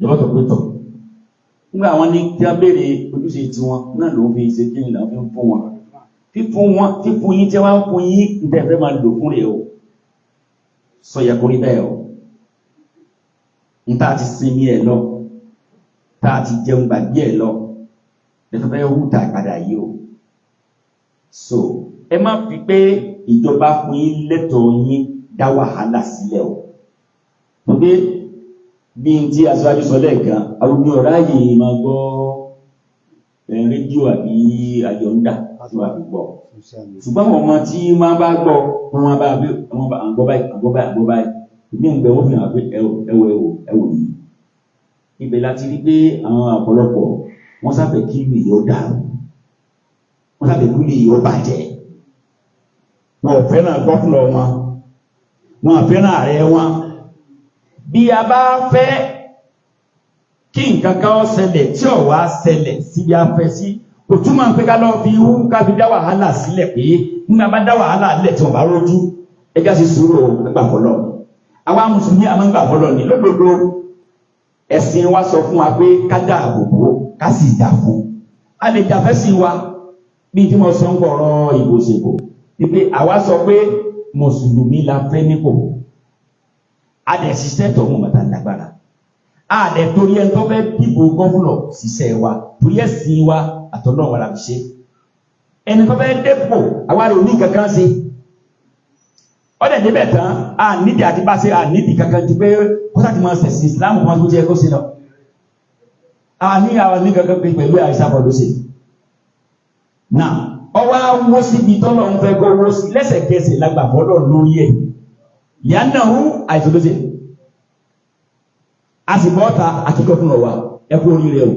ìjọba tó pé tọ̀ nígbà wọn ní kí á béèrè ojúṣe tiwọn náà ló fi ṣe kí ni làwọn fi ń fún wọn fífún yín tí wọ́n ń fún yín ń tẹ́ fẹ́ máa lò fún rẹ̀ o sọ yẹ kó rí bẹ́ẹ̀ o ń tá a ti sinmi ẹ̀ lọ tá a ti jẹun gbàgbé ẹ̀ lọ lẹ́fẹ́ fẹ́ hù tá a padà yìí o so ẹ má fi pé ìjọba fún yín lẹ́tọ̀ọ́ yín dá wàhálà sílẹ̀ o pé bí n tí aṣáájú sọ lẹ́ẹ̀kan àwọn ọ̀rá yìí máa gbọ́ rédíò àbí àjọ̀ǹdà tí wà fi gbọ́ ṣùgbọ́n àwọn ọmọ tí máa bá gbọ́ wọn bá àgbọ́ báyìí ní ìgbẹ́ wọ́n fi hàn pé ẹwọ̀ yìí ibẹ̀ láti rí pé àwọn ọ̀pọ̀lọpọ̀ wọ́n sáfẹ́ kí ìlú yóò dàrú wọ́n sáfẹ́ kí ìlú yóò bàjẹ́ wọn ò fẹ́ràn gọ́fúnọ̀ wọn ò fẹ́ràn ààrẹ wọn bí a bá fẹ́ kí nǹkan kan ṣẹlẹ̀ tí ó wá ṣẹlẹ̀ síbi afẹ́ sí kò túmọ̀ pé ká lọ fi hú ká fi dá wàhálà sílẹ̀ pé nígbà bá dá wàhálà sílẹ̀ tí wọ́n bá rójú ẹjá sí sùúrù gbà fọlọ́ àwa mùsùlùmí a máa ń gbà fọlọ́ ní lódodo ẹ̀sìn wa sọ fún wa pé ká dá àbòbò ká sì dà fún a lè jàfẹ́ sí wa bí tí mo sọ ń gbọ̀rọ̀ ìbò ṣèbò wípé àwa sọ pé mùsùlùmí la fẹ́ nípò adẹ̀ ṣiṣẹ́ tó mú bàtà lágbára adẹ̀ torí ẹni tó fẹ́ dìbò gọ́fúnọ̀ ṣiṣẹ́ wa torí ẹ̀sìn wa àtọ́nà wà láti ṣe ẹni tó fẹ́ dépò àwárí òní kankan ṣe ọdẹ̀ débẹ̀ tán a nídìí àti bá ṣe a nídìí kankan ju pé kọ́sà ti máa ṣẹ̀sìn Islam kan tó jẹ́ kó ṣe lọ a ní àwọn ní kankan pé pẹ̀lú àìsàn ọdún ṣe náà ọwọ́ wó síbi tọ́lọ̀ ń fẹ́ gbọ́ wó sí lẹ́sẹ̀kẹsẹ̀ lágbàfọ́lọ̀ lórí ẹ̀ yánnáwó àìsòlóṣè a sì bọ́ta àkíkọ́ fún ọwà ẹkú oríire o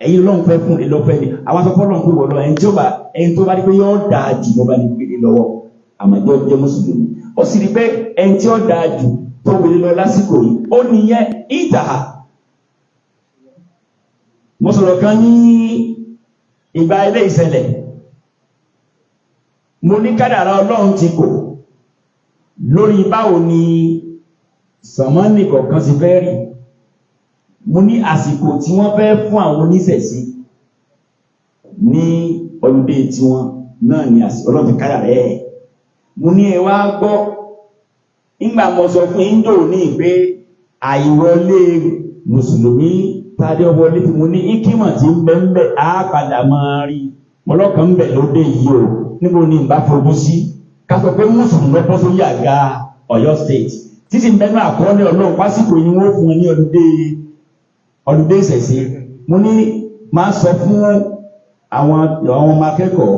ẹ̀yìn lọ́n fẹ́ fún ìlọ́fẹ́ ni àwọn afẹ́fọ́ lọ́n pé wọ́lọ́ ẹni tó bá rí pé yọ́ dáa jù lọ́ba ní pèlè lọ́wọ́ àmàjọ́ jẹ́ mùsùlùmí ó sì rí pé ẹni tí ó dáa jù tó wèlé lọ lásìkò yìí ó nìyẹn ìtàhà mo sọ̀rọ̀ kan ní ìgbà ilé ìṣẹ̀lẹ̀ mo ní kádàrá Ọlọ́run ti kò lórí báwo ni sàmánì kọ̀ọ̀kan ti fẹ́ rí mo ní àsìkò tí wọ́n fẹ́ fún àwọn oníṣẹ̀ṣe ní ọlùdé tí wọ́n náà ni Ọlọ́run fi kádàrá ẹ̀ mo ní ẹ wá gbọ́ nígbà mo sọ fún Indo ní pé àìwọlé mùsùlùmí tàbí ọwọlé tí mo ní ikímọ̀ tí ń bẹ á padà máa rí mọ́lọ́kàn ń bẹ̀ lóde yìí o níbo ni ìbá fogún sí kásọ pé mùsùlùmí lọ́pọ̀ sórí àga Ọ̀yọ́ state títí mẹ́nu àkọọ́lẹ̀ Ọlọ́run pásítọ̀ yìí wọ́n fún wọn ní ọdúndé ìṣẹ̀ṣe mo ní máa sọ fún àwọn ọmọ akẹ́kọ̀ọ́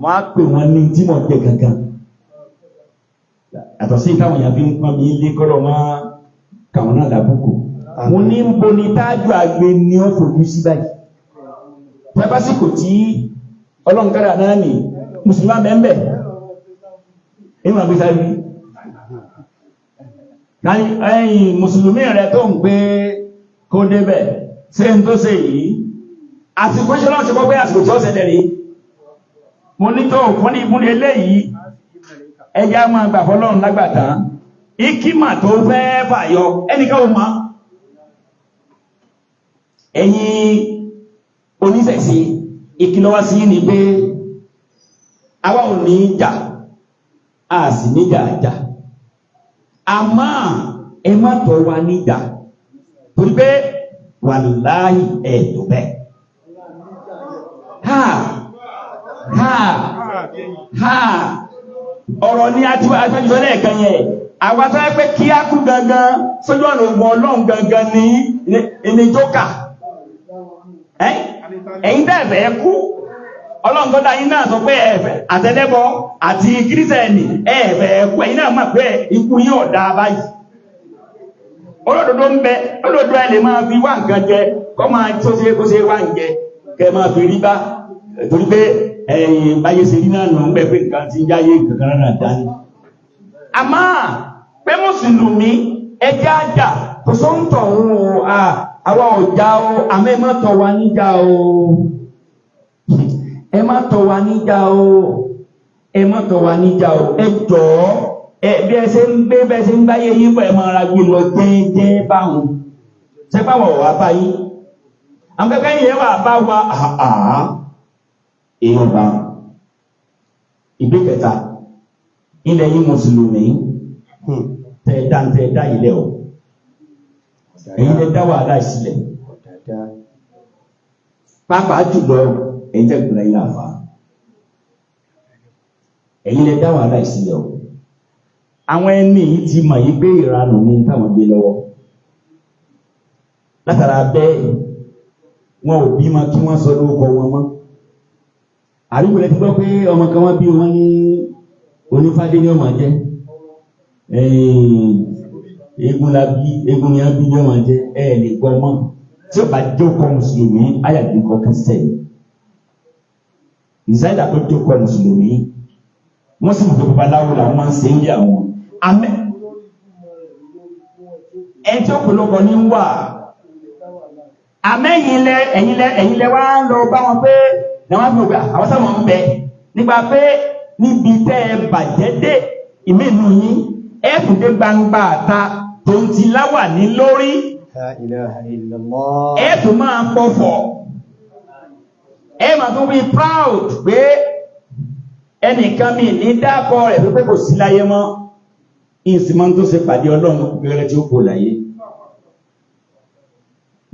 wọ́n á pè wọ́n ní tí mo jẹ gangan àtọ̀ sí káwọn èèyàn fi ń pọ́n mi lé kọ́lọ̀ wọn káwọn náà lábùkù mo ní ń bo ní tájú àgbè ní ó fojú sí báyìí pẹ́pásíkò tí Ọlọ́run kára náà nì mùsùlùmí mẹ́mbẹ̀ ìwọ̀n àgbésá rí ẹ̀yìn mùsùlùmí rẹ̀ tó ń gbé kó débẹ̀ ṣe ń tó ṣe yìí àsìkò ṣe lọ́sí pọ́pẹ́ àsìkò tí ó ṣẹlẹ̀ rí mo ní tó fún ní ìbúni eléyìí ẹjá máa gbà fọ́lọ́run lágbàtà ìkímà tó fẹ́ fàyọ ẹnìkan ò máa ẹ̀yin oníṣẹ̀ṣe ìkìlọ̀ wá sí ní pé àwa ò ní jà a sì ní jà àmọ́ ẹ má tọ́ wa níjà torí pé wàláhì ẹ̀tọ́ bẹ́ẹ̀ ọ̀rọ̀ ní àtúnṣe lẹ́ẹ̀kan yẹn àwọn tó pé kí á kú gangan sójú ọ̀nà ògùn Ọlọ́run gangan ní ìníjókà ẹ̀yin tẹ́ẹ̀fẹ́ kú Ọlọ́run tó dá yín náà sọ pé ẹ̀fẹ́ àtẹ́lẹ́bọ àti kírísẹ̀ẹ̀nì ẹ̀fẹ́ kú ẹ̀yin náà mọ̀ pé ikú yín ọ̀dá báyìí olódodo ń bẹ olódodo ẹ lè máa fi wá nǹkan jẹ kọ́ máa tó ṣe kó ṣe wá ń jẹ kẹ máa fi rí bá torí pé ẹ̀yìn báyé ṣe rí náà nù ń bẹ pé nǹkan ti ń jáyé kankan náà dání àmọ́ pé mùsùlùmí ẹjẹ́ àjà kò sóńtọ̀ òun àwọn ọ̀já o àmọ́ ẹ má tọ̀ wá níjà o ẹ má tọ̀ wá níjà o ẹ má tọ̀ wá níjà o ẹ jọ̀ọ́ bí ẹ ṣe ń gbé bẹ́ẹ̀ ṣe ń gbáyé yín bọ̀ ẹ máa ra gbé lọ jẹ́ẹ́jẹ́ báwọn ṣẹ́pàwọ̀ wà bá yí àwọn kẹ́kẹ́ yìí wà bá wa èèyàn bá ìgbé kẹta ilẹ̀ yìí mùsùlùmí tẹ̀ẹ̀dá ilẹ̀ ọ̀ èyí lẹ dá wàhálà sílẹ̀ pàápàá jùlọ èyí tẹ́ gbìnà ilẹ̀ àfà èyí lẹ dá wàhálà sílẹ̀ ọ̀ àwọn ẹni yìí ti mọ̀ yí pé ìranù ní táwọn gbé lọ́wọ́ látara bẹ́ẹ̀ wọn ò bí ma kí wọ́n sọ lórúkọ wọn mọ́ àríwò lẹ́ti gbọ́ pé ọmọ kan wọ́n bí wọ́n ní onífádé ní ọmọ jẹ́ eégún ni a bí ní ọmọ jẹ́ lè gbọ́ mọ́ tí ó bá jókòó mùsùlùmí ayàdínkọ kẹsẹ̀ ìsáìdà tó jókòó mùsùlùmí wọ́n sì mọ̀ pé babaláwo làwọn máa ń ṣe ń lé àwọn ẹni tí ó pòlọ́kọ ní wà ẹ̀yìnlẹ̀ wá ń lọ bá wọn pé ní wọ́n fi ògbà àwọn sáwọn ń bẹ nígbà pé níbi tẹ́ ẹ bàjẹ́ dé ìmínú yín ẹ̀kùndé gbangba àta tó ń ti láwà ní lórí ẹ̀tù máa pọ̀fọ̀ ẹ máa tún bí proud pé ẹnìkan mi ní dákọ rẹ̀ pé kò sí láyé mọ́ ìsìnmọ́ tó ṣe pàdé ọlọ́run gẹ́gẹ́ tí ó kò láyé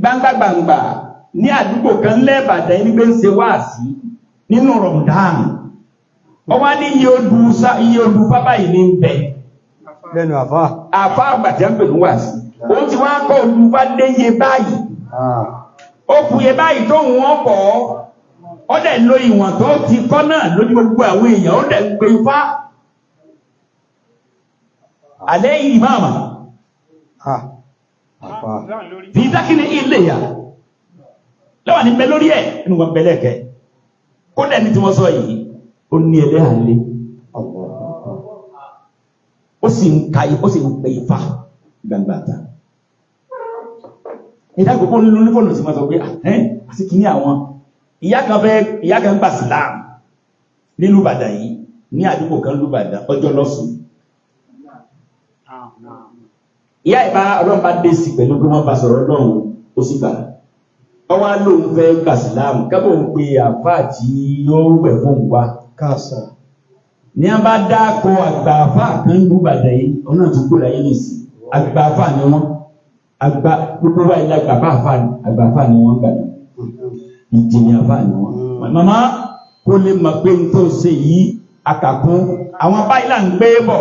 gbangba ní àdúgbò kan lẹ́bàdàn ẹni pé ń ṣe wáàsí nínú Ramadan ọwá ní iye odù fábá yìí ní bẹ̀ lẹ́nu àfá àgbàtí ń pè ní wáàsí ó ti wá kọ́ odù bá dé iye báyìí ó kù iye báyìí tó wọ́n kọ́ ó dẹ̀ lo ìwọ̀n tó ti kọ́ náà lójú gbogbo àwọn èèyàn ó dẹ̀ gbé ifá alẹ́ yìí máàmà fi dákìní ilé yà lọ́wà ní bẹ lórí ẹ̀ inú wọn bẹ̀lẹ̀ kẹ́ kó dẹ̀ ní tí wọ́n sọ yìí ó ní ẹlẹ́ àlẹ́ ó sì ń kàyí ó sì ń pè ifá gbangbata ìdágbogbo nínú nífọ̀nà sí ma sọ pé àti kìíní àwọn ìyá kan gbà síláàmù nílùú Ìbàdàn yìí ní àdúgbò kan lùú Ìbàdàn ọjọ́ lọ́sùn ìyá ìbá ọlọ́run bá dé sí pẹ̀lú pé wọ́n bá sọ̀rọ̀ ọlọ́run ó sì gbà ọwá lóun fẹ́ gbà síláàmù kábọ̀ ń pe àfáà tí yóò wẹ̀ fún wa káàsà ní a bá dákọ̀ àgbà àfáà kan ń gbúgbàdà yìí ọ̀nà tó gbúgbàdà yìí nìsí àgbà àfáà ni wọ́n àgbà gbogbo wáyé lágbà àgbà àfáà ni wọ́n gbàdà ìjìnlẹ̀ àfáà ni wọ́n màmá kó lè mọ̀ pé n tó ṣe yìí akàkún àwọn báyìí là ń gbé bọ̀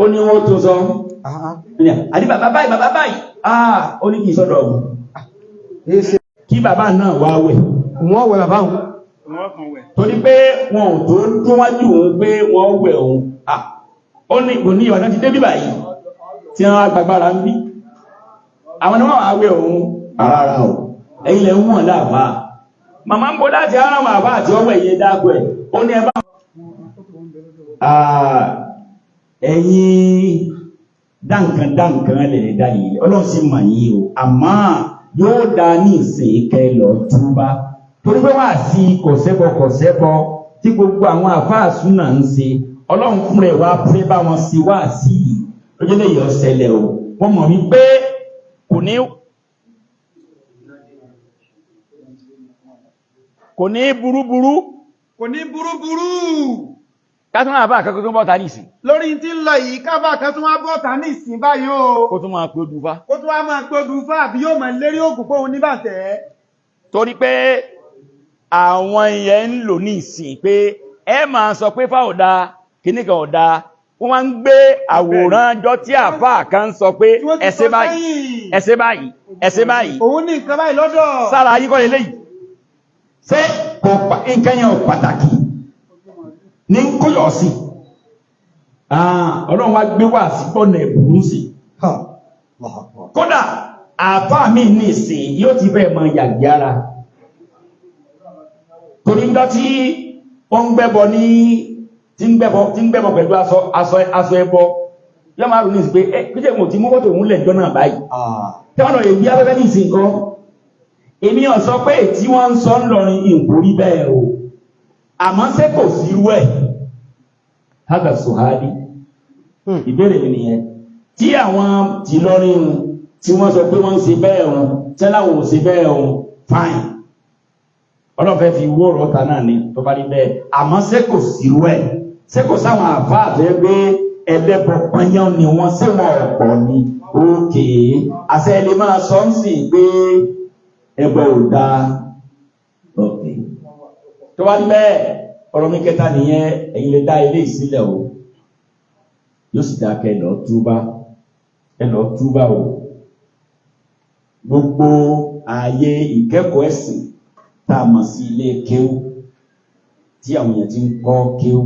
ó ní wọ́n tó sọ àdí bàbá báyìí ó ní kì í sọ́dọ̀ ọ̀hún kí bàbá náà wá wẹ̀ wọ́n wẹ̀ bàbá wọn torí pé wọn ò tó tó wájú òun pé wọ́n wẹ̀ òun ó ní kò ní ìwọ̀n ti dé bí báyìí tí wọ́n agbágbára ń bí àwọn ni wọ́n wá wẹ̀ òun ara ọ̀ ẹ̀yìn lẹ̀ ń wọ̀n láàbá màmá ń bọ́ láti ara wọn àbá àti ọwọ́ ìyẹ dágbọ́ ẹ̀ ó ní ẹbá ẹ̀yìn dáǹkan lẹ̀ dá yìí ọlọ́run sì mà yìí o àmọ́ yóò dá ní ìsìn ìkẹ́ lọ túbá torí pé wà sí kọ̀sẹ́bọ tí gbogbo àwọn àfáà súnà ń ṣe ọlọ́run fún rẹ̀ wá pé bá wọn sí wá sí lójúlẹ̀ yọ ṣẹlẹ̀ o wọ́n mọ̀ wípé kò ní burúburú kátún àbá àkẹ́kọ́ tó bọ́ta ní ìsìn lórí tí ń lọ yìí kábà kan tún wá bọ́ta ní ìsìn báyìí o kó tún máa pé odùfá àbí yóò máa lérí ògùn pé òun níbàtẹ́ torí pé àwọn èèyàn ń lò ní ìsìn pé ẹ máa sọ pé fá ọ̀dá kìníkà ọ̀dá wọ́n máa ń gbé àwòrán jọ tí àfá kan ń sọ pé ẹsẹ̀ báyìí òun ní nǹkan báyìí lọ́dọ̀ sára ayíkọ́ eléyìí ṣé nǹkan yẹn pàtàkì ní kóyọ̀ sí ọlọ́run wá gbé wà sí pọ́nà ẹ̀bùrú sí kódà àfá mi ní ìsìn yóò ti fẹ́ mọ yàgbé ara torí ń dọ́ tí ó ń gbẹ́bọ ní tí ń gbẹ́bọ pẹ̀lú aṣọ ẹbọ yọ́ máa rú ní ìsìn pé píjẹ́ mọ̀ tí mú kọ́tò òun lẹ̀ jọ náà báyìí tí wọ́n lọ èyí afẹ́fẹ́ ní ìsìn kan èmi ò sọ pé tí wọ́n ń sọ ń lọrin ìkórí bẹ́ẹ̀ o àmọ́ ṣé kò sí irú ẹ̀ hágà sòhádì ìbéèrè mi nìyẹn tí àwọn tìlọrin tí wọ́n sọ pé wọ́n ń ṣe bẹ́ẹ̀ wọn tẹ́láwọ̀ ò ṣe bẹ́ẹ̀ wọn fine ọlọ́fẹ́ fi wó rọ́ta náà ni tó bá rí bẹ́ẹ̀ àmọ́ ṣé kò sírú ẹ̀ ṣé kò sáwọn àfáà fẹ́ gbé ẹlẹ́bọ pọ́nyán ni wọ́n ṣé wọn ọ̀pọ̀ ni òkè àṣẹ ilé máa sọ ń sìn pé ẹbọ ò dáa òkè tó bá rí bẹ́ẹ̀ ọ̀rọ̀ mi kẹta nìyẹn ẹ̀yin lè dá ilé ìsílẹ̀ o yóò sì dá kẹ́ ẹ lọ túbá o gbogbo ààyè ìkẹ́kọ̀ọ́ ẹ̀sìn tá a mọ̀ sí ilé kéwú tí àwọn èèyàn ti ń kọ́ kéwú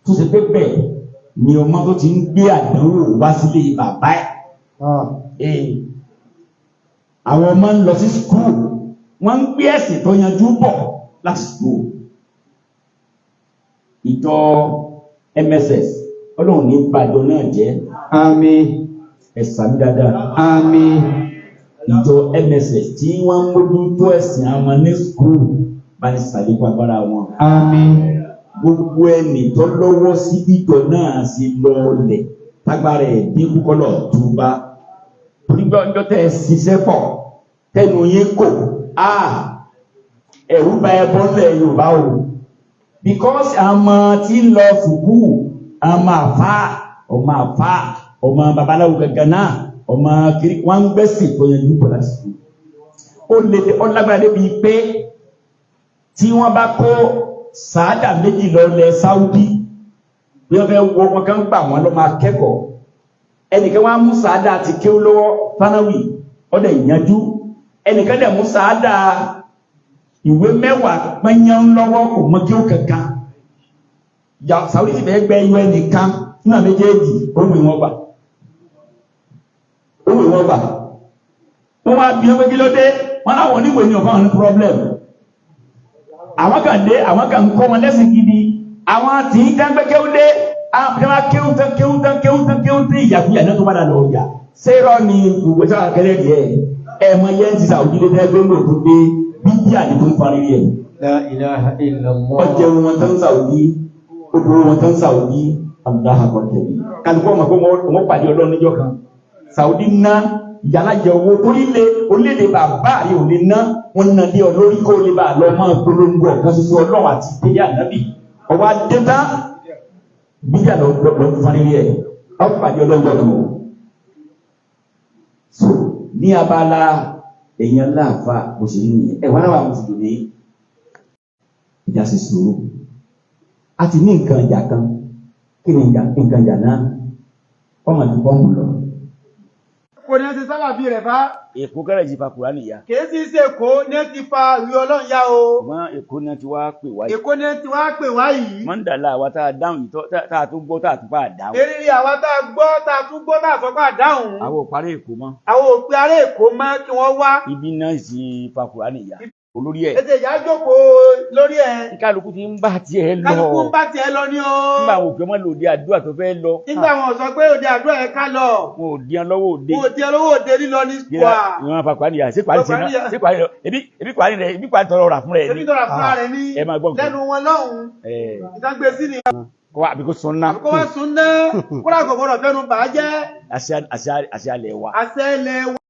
tó ṣe pé bẹ́ẹ̀ ni ọmọ tó ti ń gbé àdánwò wá sílé bàbá ẹ̀ àwọn ọmọ ń lọ sí skul wọ́n ń gbé ẹ̀sìn tó yanjú bọ̀ láti skul ìjọ MSS ọlọ́run ní bàjọ náà jẹ́ àmín ẹ̀sàmí dáadáa àmín ìjọ MSS tí wọ́n ń mójútó ẹ̀sìn àwọn ní skul bá ní sàlékún agbára wọn àmín gbogbo ẹni tó lọ́wọ́ sí ìjọ náà sí lọ́ọ̀lẹ̀ tágbára ẹ̀ bí kúkọ́lọ̀ túbá nígbà ọjọ́ tẹ́ ẹ ṣiṣẹ́ pọ̀ tẹnu yín kò ẹ̀rú bá ẹ bọ́lẹ̀ Yorùbá o because àmọ́ tí ń lọ sùkú àmọ́ àfá ọmọ babaláwo gangan náà ọmọ kiri wọ́n ń gbẹ́sì tó yẹn ní bọ̀lá sí ó lágbára débi pé tí wọ́n bá kó sàádà méjì lọ lẹ̀ Saudi bí wọ́n fẹ́ wọ wọn kan gbà wọ́n lọ máa kẹ́kọ̀ọ́ ẹnìkan wọ́n á mú sàádà àti kéwú lọ́wọ́ fánáwì ọdẹ ìyanjú ẹnìkan dẹ̀ mú sàádà ìwé 10 pẹ́yàn lọ́wọ́ kò mọ kí ó kankan Saudi ti bẹ̀ẹ́ gbẹ́ ẹyọ ẹnìkan nínú méjèèjì ohun ìwọ̀n gbà wọ́n wá bí ọmọ kí ló dé wọ́n láwọn oníwèé ní ọ̀fáwọn ní problem àwọn kan dé àwọn kan kọ́ wọn lẹ́sìn gidi àwọn tí ń dáńgbẹ́ kéwúdé kéwúdé ìyàkúyà náà tó bá dà lọ ọjà sẹ́rọ ni gbogbo sára kẹlẹ́ rí ẹ̀mọ yẹn ti Saudi lé dẹ́gbẹ́ mọ̀ tó dé bíbí àdìgbò ń parí ẹ̀ La ilaha illallah. ọjẹ́ wọn tán Saudi gbogbo wọn tán Saudi aláhàkọ̀tẹ̀bí kálukọ́ ọmọ pé wọ́n pàdé Ọlọ́run níjọ́ kan Saudi ná ìyálàjẹ owó orílẹ̀-èdè bàbá rí ò lè ná wọn ná lé olórí kó lè bá lọ mọ́ polongo ọ̀kan ṣoṣo Ọlọ́run àti ìpéyé ànábì ọwọ́ adéta bíjà lọ fún ẹ̀ ọ pàdé Ọlọ́run kan so ní abala èèyàn láàfà òṣèlú yẹn ẹ̀wọ́n náà wà mùsùlùmí ìjà sí sùúrù a ti ní nǹkan ìjà kan kí ni nǹkan ìjà náà ọmọ ti bọ́ọ̀mù lọ. Kò ní ẹ ti sábà bí rẹ̀ bá. Èkó kẹ́rẹ̀ ti fa Kùránì yá. Kìí sí sí Èkó ní ẹ ti fa ìwé Ọlọ́run yá o. Ṣùgbọ́n Èkó ní ẹ ti wá pè wá yìí. Èkó ní ẹ ti wá pè wá yìí. Mọ́ndàlá àwa tá a dáhùn yìí tá a tún gbọ́ tá a tún bá a dáhùn. Eríri àwa tá a gbọ́ tá a tún gbọ́ tá a sọ pé a dáhùn. Àwọn ò parí Èkó mọ́. Àwọn ò pe ará Èkó mọ́ kí wọ́n wá. Ibi náà sì fa Kùránì yá. Olórí ẹ̀. Ètè ìyá jókòó lórí ẹ̀. Kálukú ti ń bá tiẹ̀ lọ. Kálukú ń bá tiẹ̀ lọ ní o. Nígbà àwọn òkè mọ́ lòdì àdúrà tó fẹ́ lọ. Nígbà wọn sọ pé òde àdúrà ẹ̀ ká lọ. Wọn ò di ẹ lọ́wọ́ òde. Wọn ò di ẹ lọ́wọ́ òde lílọ ní sùpà. Ìwọ̀n fa Kùránì yá. Ṣé Kùránì ṣe náà? Ṣé Kùránì lọ? Ebi Kùránì tọrọ rà fún rẹ̀ ni. Ebi tọrọ fún rẹ̀ ni. Ẹ máa gbọ́ nǹkan. Lẹ́nu wọn lọ́hùn. Ìdágbé sí ni. Kọ́ wa àbíkó sun ná. Àbíkó wá sun ná. Kúrò àgọ̀gbọ̀rọ̀ fẹ́nu bàá jẹ́. Àṣẹ alẹ̀ wa. Àṣẹ ilẹ̀ wa.